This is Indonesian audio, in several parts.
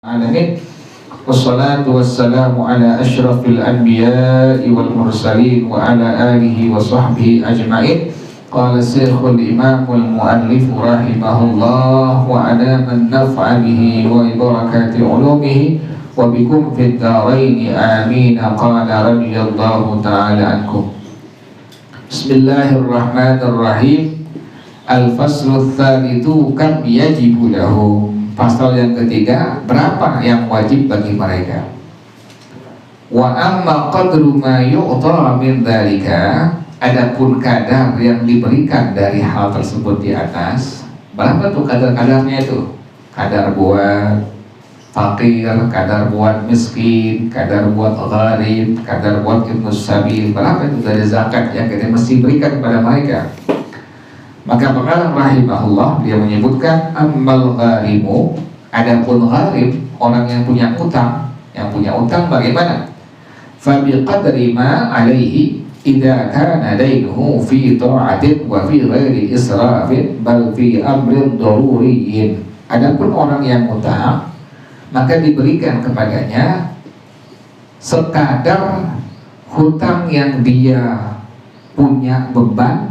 Alamin. Wassalatu wassalamu ala asyrafil anbiya'i wal mursalin wa ala alihi wa sahbihi ajma'in. Qala syekhul imamul muallif rahimahullah wa ala man naf'a bihi wa barakati ulumihi wa bikum fid dharain amin. Qala radhiyallahu ta'ala ankum. Bismillahirrahmanirrahim. Al-faslu tsalitsu kam yajibu lahu. Pasal yang ketiga, berapa yang wajib bagi mereka. Wa amma qadru ma yu'ta min dzalika, adapun kadar yang diberikan dari hal tersebut di atas, berapa tuh kadar-kadarnya itu? Kadar buat fakir, kadar buat miskin, kadar buat gharib, kadar buat ibnu sabil, berapa itu dari zakat yang kita mesti berikan kepada mereka? Maka pengarang rahimahullah dia menyebutkan ammal gharimu, adapun gharib, orang yang punya utang bagaimana? Fa bi qadri ma alaihi idza kana dainuhu fi ta'atin wa fi ghairi israfin bal fi amrin daruriyyin. Adapun orang yang utang, maka diberikan kepadanya sekadar hutang yang dia punya beban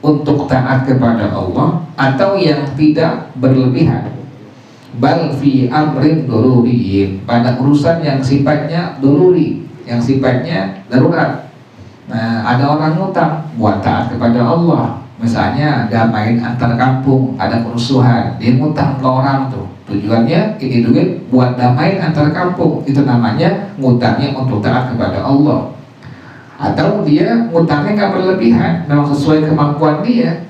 untuk taat kepada Allah atau yang tidak berlebihan. Bal fi amrin daruriyyin, pada urusan yang sifatnya daruri, yang sifatnya darurat. Nah, ada orang ngutang buat taat kepada Allah, misalnya damai antar kampung, ada kerusuhan, dia ngutang ke orang tuh, tujuannya ini duit buat damai antar kampung, itu namanya ngutangnya untuk taat kepada Allah. Atau dia ngutangnya nggak berlebihan, memang sesuai kemampuan dia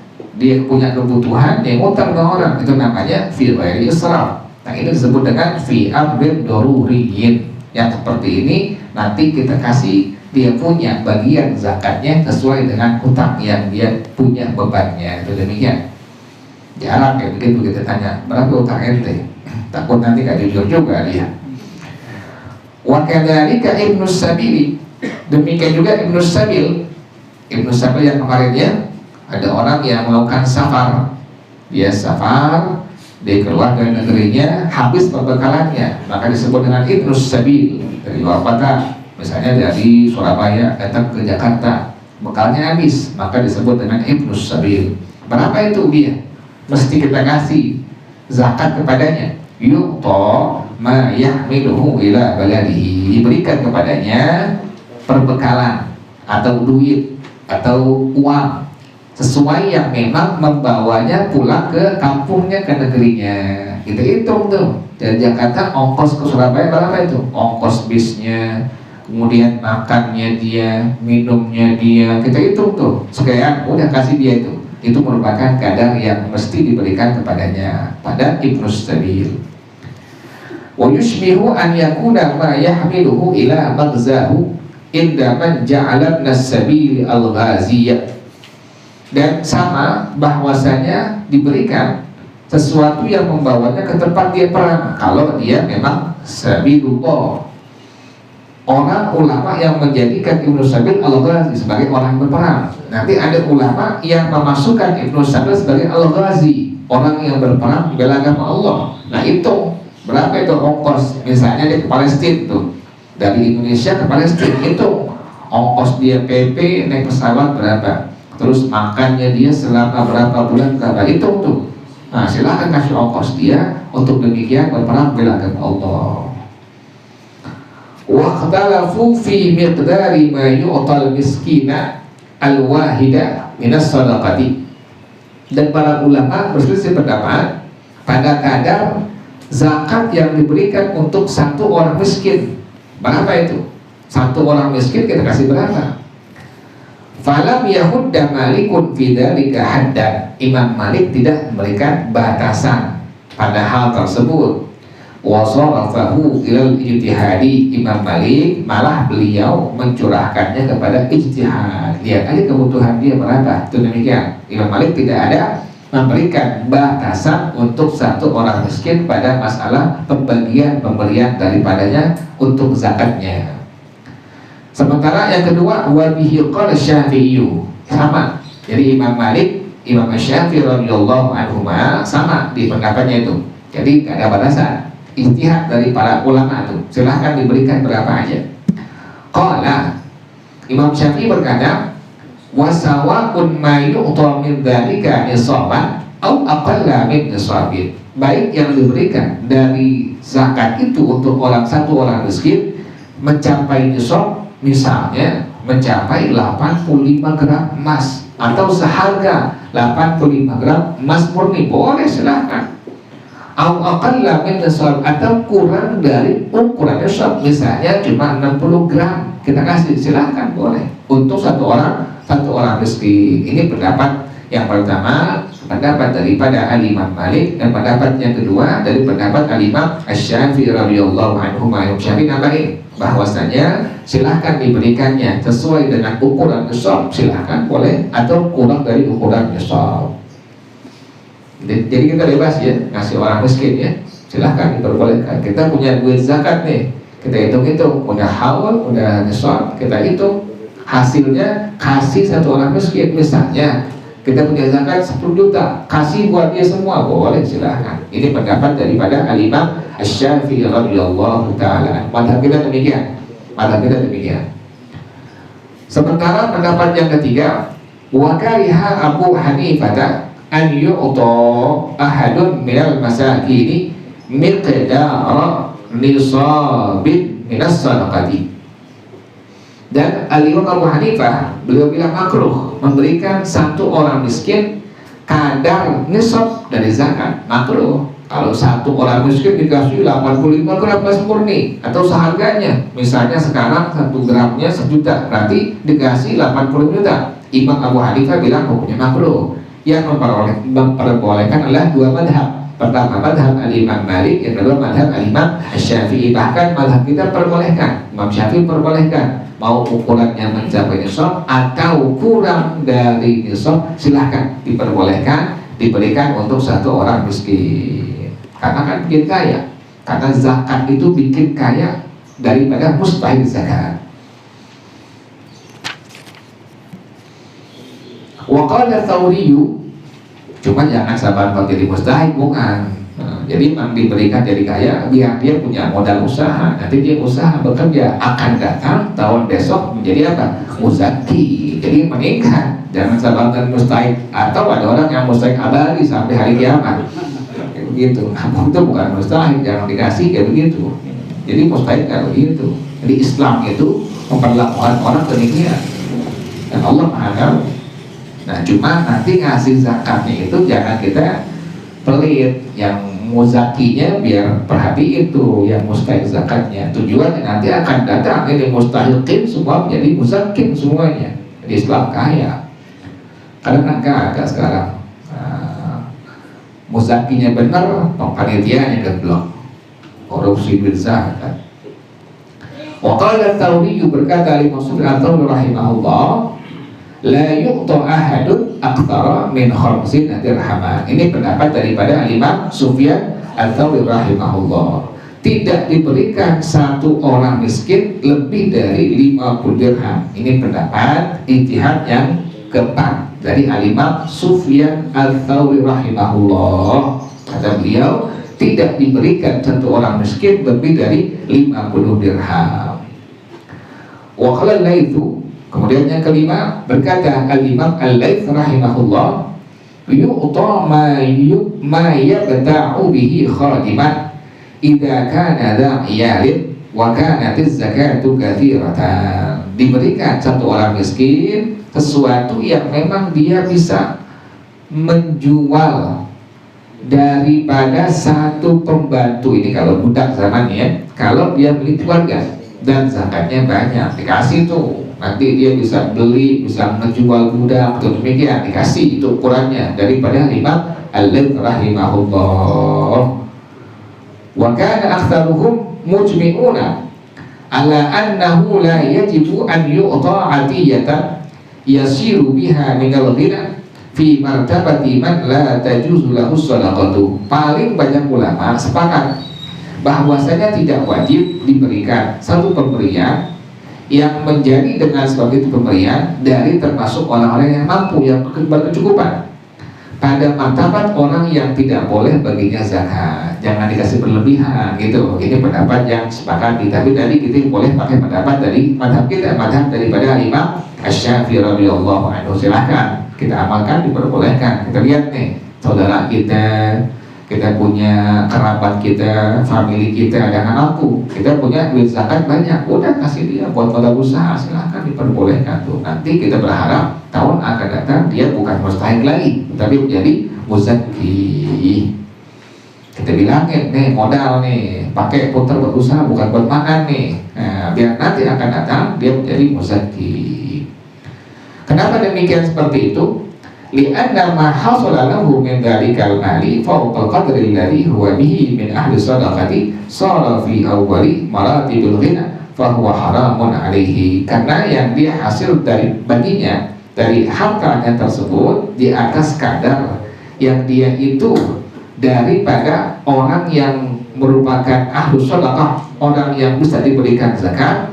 punya kebutuhan, dia ngutang ke orang, itu namanya fi ghairi israf. Nah, ini disebut dengan fi amrin daruriyyin. Yang seperti ini nanti kita kasih dia punya bagian zakatnya sesuai dengan hutang yang dia punya bebannya, itu demikian. Jarang kayak begitu kita tanya berapa utang ente, takut nanti gak jujur juga dia. Wa kadzalika ibnu sabili, demikian juga ibnu sabil. Ibnu sabil yang kemarinnya ada orang yang melakukan safar, dia safar, dia keluar dari negerinya, habis perbekalannya, maka disebut dengan ibnu sabil. Dari luar kota, misalnya dari Surabaya datang ke Jakarta, bekalnya habis, maka disebut dengan ibnu sabil. Berapa itu dia? Mesti kita kasih zakat kepadanya. Yu'ta ma yahmiluhu ila baladihi, diberikan kepadanya perbekalan atau duit atau uang sesuai yang memang membawanya pulang ke kampungnya, ke negerinya. Kita hitung tuh dari Jakarta ongkos ke Surabaya berapa itu, ongkos bisnya, kemudian makannya dia, minumnya dia, kita hitung tuh sekian, udah kasih dia itu merupakan kadar yang mesti diberikan kepadanya pada ibnu sabil. Wa yushbihu an yakuna ma yahmiluhu ila maghzahu inda man ja'ala nas-sabil al-ghaziyah. Dan sama bahwasanya diberikan sesuatu yang membawanya ke tempat dia perang kalau dia memang sabilullah. Orang ulama yang menjadikan ibnu sabil al-ghazi sebagai orang berperang. Nanti ada ulama yang memasukkan ibnu sabil sebagai al-ghazi, orang yang berperang membela agama Allah. Nah, itu berapa itu ongkos? Misalnya dia ke Palestina tuh, dari Indonesia ke Palestina, itu ongkos dia PP naik pesawat berapa, terus makannya dia selama berapa bulan, berapa, itu tuh. Nah, silakan kasih ongkos dia untuk demikian berperang membela agama Allah. Wa ikhtalafu fi miqdari ma yu'tal miskina al-wahida minas sadaqati. Dan para ulama berselisih pendapat pada kadar zakat yang diberikan untuk satu orang miskin. Berapa itu? Satu orang miskin kita kasih berapa? Falam yahudda malikun fi dzalika haddan. Imam Malik tidak memberikan batasan pada hal tersebut. Wa sarafahu ilal ijtihadi. Imam Malik malah beliau mencurahkannya kepada ijtihad. Lihat aja kebutuhan dia berapa. Itu demikian. Imam Malik tidak ada memberikan batasan untuk satu orang miskin pada masalah pemberian daripadanya untuk zakatnya. Sementara yang kedua, wabihi qala Syafi'i, sama. Jadi Imam Malik, Imam Syafi'i radhiyallahu anhu sama di pendapatnya itu. Jadi tidak ada batasan. ijtihad dari para ulama tuh, silahkan diberikan berapa aja. Qala, Imam Syafi'i berkata, wasawa'un ma yu'ta min dzalika nisaban au aqalla min nisabin. Baik yang diberikan dari zakat itu untuk satu orang miskin mencapai nisab, misalnya mencapai 85 gram emas atau seharga 85 gram emas murni, boleh silahkan. Au aqalla min nisab, atau kurang dari ukuran nisab, misalnya cuma 60 gram, kita kasih, silahkan, boleh untuk satu orang miskin. Ini pendapat yang pertama, pendapat daripada Al-Imam Malik, dan pendapat yang kedua dari pendapat Al-Imam Asy-Syafi'i radhiyallahu anhu. Imam Syafi'i nambahin bahwasanya silahkan diberikannya sesuai dengan ukuran nisab, silahkan, boleh, atau kurang dari ukuran nisab. Jadi kita bebas ya ngasih orang miskin ya, silahkan, diperbolehkan. Kita punya duit zakat nih, kita hitung-hitung, udah haul, udah nisab, kita hitung hasilnya, kasih satu orang miskin. Misalnya kita punya zakat 10 juta, kasih buat dia semua, boleh, silahkan. Ini pendapat daripada Al-Imam Asy-Syafi'i radhiyallahu ta'ala. Madhab kita demikian, Sementara pendapat yang ketiga, wa kariha Abu Hanifah an yu'ta ahadun minal masakini miqdara nisabin minas sadaqati. Dan Al-Imam Abu Hanifah, beliau bilang makruh memberikan satu orang miskin kadar nisab dari zakat, makruh. Kalau satu orang miskin dikasih 85 gram emas murni atau seharganya, misalnya sekarang 1 gramnya 1 juta, berarti dikasih 80 juta. Imam Abu Hanifah bilang hukumnya makruh. Yang memperbolehkan adalah dua madhab. Pertama madhab Al-Imam Malik, yang kedua madhab Al-Imam Asy-Syafi'i. Bahkan madhab kita perbolehkan, Imam Syafi'i perbolehkan, mau ukurannya mencapai nisab atau kurang dari nisab, silahkan, diperbolehkan, diberikan untuk satu orang miskin. Karena kan bikin kaya, karena zakat itu bikin kaya daripada mustahil zakat. Wa qala Tsauriyu, cuma jangan sabar kalau jadi mustahil, bukan. Jadi memang diberikan jadi kaya biar dia punya modal usaha, nanti dia usaha bekerja, akan datang tahun besok menjadi apa? Muzaki, jadi meningkat. Jangan sabar dan mustahil. Atau ada orang yang mustahil abadi sampai hari kiamat, begitu. Itu bukan mustahil, jangan dikasih kayak begitu. Jadi mustahil kayak begitu. Jadi Islam itu memperlakukan orang demikian, dan Allah Maha Tahu. Nah, cuma nanti ngasih zakatnya itu jangan kita pelit, yang muzakinya biar perhati itu yang mustahil zakatnya. Tujuannya nanti akan datang ini mustahilkin semua menjadi muzakin semuanya. Jadi Islam kaya. Kadang nggak ada sekarang. Muzakinya benar, panitianya geblok, korupsi duit zakat. Wa qala Tsauri, berkata Imam Syafi'i rahimahullah, la yu'ta ahadun aktsara min khamsina dirhaman. Ini pendapat daripada Imam Sufyan Ats-Tsauri rahimahullah. Tidak diberikan satu orang miskin lebih dari 50 dirham. Ini pendapat ijtihad yang keempat dari Imam Sufyan Ats-Tsauri rahimahullah. Kata beliau, tidak diberikan satu orang miskin lebih dari 50 dirham. Wa qala Laitsu, kemudian yang kelima, berkata Al-Imam Al-Laits rahimahullah, yu'ta ma yabta'u bihi khadiman idza kana da'iyalin wa kanatiz zakatu katsiratan. Diberikan satu orang miskin sesuatu yang memang dia bisa menjual daripada satu pembantu. Ini kalau budak zamannya ya, kalau dia beli keluarga dan zakatnya banyak, dikasih tuh. Nanti dia bisa beli, bisa menjual budak, atau demikian, dikasih itu ukurannya daripada Imam Al-Laits rahimahullah. Wa kana aktsaruhum mujmi'una ala annahu la yajibu an yu'ta 'atiyatan yasiru biha minal ghina fi martabati man la tajuzu lahu shadaqatu. Paling banyak ulama sepakat bahwasanya tidak wajib diberikan satu pemberian yang menjadi dengan sebab itu pemberian dari termasuk orang-orang yang mampu, yang berkecukupan, pada martabat orang yang tidak boleh baginya zakat, jangan dikasih berlebihan gitu. Ini pendapat yang sepakati. Tapi tadi kita boleh pakai pendapat dari madhab kita, madhab daripada Imam Asy-Syafi'i radhiyallahu anhu. Silahkan kita amalkan, diperbolehkan. Kita lihat nih, saudara kita punya kerabat kita, famili kita ada anakku, kita punya duit zakat banyak, udah kasih dia buat modal usaha, silahkan, diperbolehkan tuh. Nanti kita berharap tahun akan datang dia bukan mustahik lagi, tapi menjadi muzakki. Kita bilangin nih, modal nih, pakai putar buat usaha, bukan buat makan nih. Nah, biar nanti akan datang dia menjadi muzakki. Kenapa demikian seperti itu? Li'anna ma hasala lahu min dhalikal mali fawqa qadri alladhi huwa bihi min ahli shadaqati sara fi awwali maratibil ghina fa huwa haramun alaihi. Karena yang dia hasil dari baginya dari hartanya tersebut di atas kadar yang dia itu daripada orang yang merupakan ahli shadaqah, orang yang bisa diberikan zakat,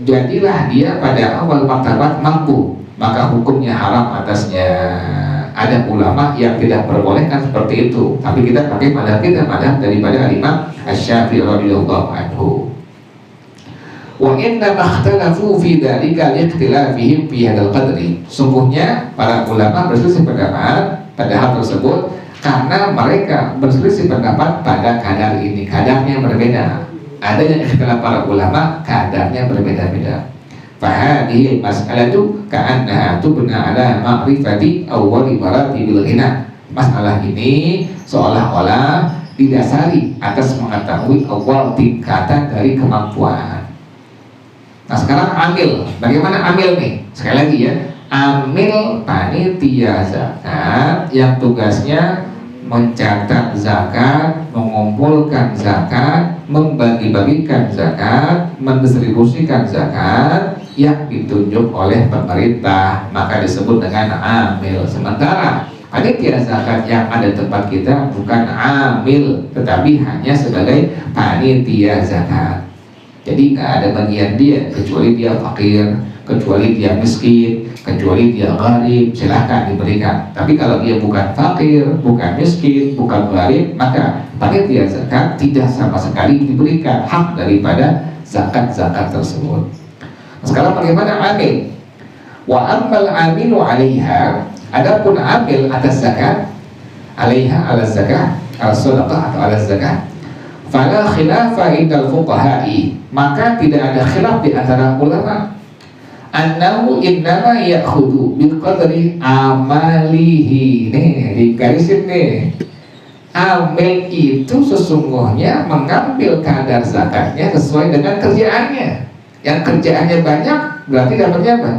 jadilah dia pada awal martabat mampu, maka hukumnya haram atasnya. Ada ulama yang tidak perbolehkan seperti itu, tapi kita pakai madhab kita, madhab daripada Imam Asy-Syafi'i radhiyallahu anhu. Wa inna makhtalafu fi dzalika liikhtilafihim fi hadzal qadri. Sungguhnya para ulama berselisih pendapat pada hal tersebut karena mereka berselisih pendapat pada kadar ini, kadarnya berbeda. Ada yang ikhtilaf para ulama, kadarnya berbeda-beda. Fahadihil mas'alatu ka'annaha tubna ala ma'rifati awwali maratibil ghina. Masalah ini seolah-olah didasari atas mengetahui awal tingkatan dari kemampuan. Nah sekarang amil, bagaimana amil nih? Sekali lagi ya, amil panitia zakat yang tugasnya mencatat zakat, mengumpulkan zakat, membagi-bagikan zakat, mendistribusikan zakat yang ditunjuk oleh pemerintah, maka disebut dengan amil. Sementara panitia zakat yang ada tempat kita bukan amil, tetapi hanya sebagai panitia zakat. Jadi nggak ada bagian dia, kecuali dia fakir, kecuali dia miskin, kecuali dia gharib, silahkan diberikan. Tapi kalau dia bukan fakir, bukan miskin, bukan gharib, maka panitia zakat tidak sama sekali diberikan hak daripada zakat-zakat tersebut. Sekarang bagaimana amil? Wa ammal amilu 'alaiha, adapun amil atas zakat, 'alaiha ala zakat, ala shadaqah atau ala zakat, fala khilafa indal fuqaha'i, maka tidak ada khilaf di antara ulama, annahu innama ya'khudhu biqadri amalihi. Nih, digarisin nih. Amil itu sesungguhnya mengambil kadar zakatnya sesuai dengan kerjaannya. Yang kerjaannya banyak berarti dapatnya apa?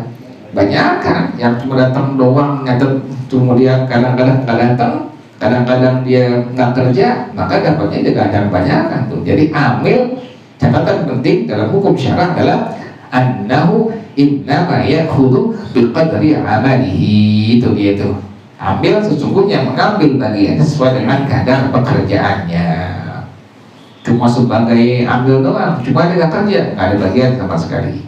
Banyak kan? Yang cuma datang doang nyatet, kemudian kadang-kadang nggak datang, kadang-kadang dia nggak kerja, maka dapatnya juga ada banyak kan tuh. Jadi amil, catatan penting dalam hukum syarah adalah annahu innama ya'khudhu biqadri amalihi. Itu dia tuh. Ambil sesungguhnya mengambil bagian sesuai dengan kadar pekerjaannya. Cuma sebagai ambil doang, cuma dia nggak kerja, nggak ada bagian sama sekali.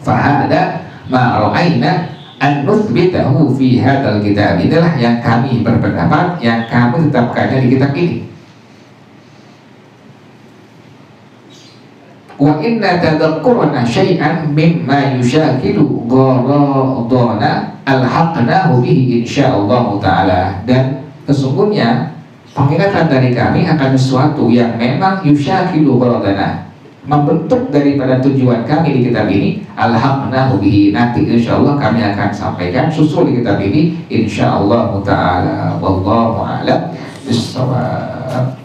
Fahada ma ra'ayna an nuthbitahu fi hadzal kitab. Inilah yang kami berpendapat, yang kami tetapkannya di kitab ini. Wa inna tadhakkurna syai'an mimma yushakilu gharadana alhaqnahu bihi insyaallah ta'ala. Dan sesungguhnya pengingatan dari kami akan sesuatu yang memang yushakilu gharadana, membentuk daripada tujuan kami di kitab ini, alhaqnahu bihi, nanti insyaallah kami akan sampaikan susul di kitab ini insyaallah ta'ala. Wallahu a'lam bissawab.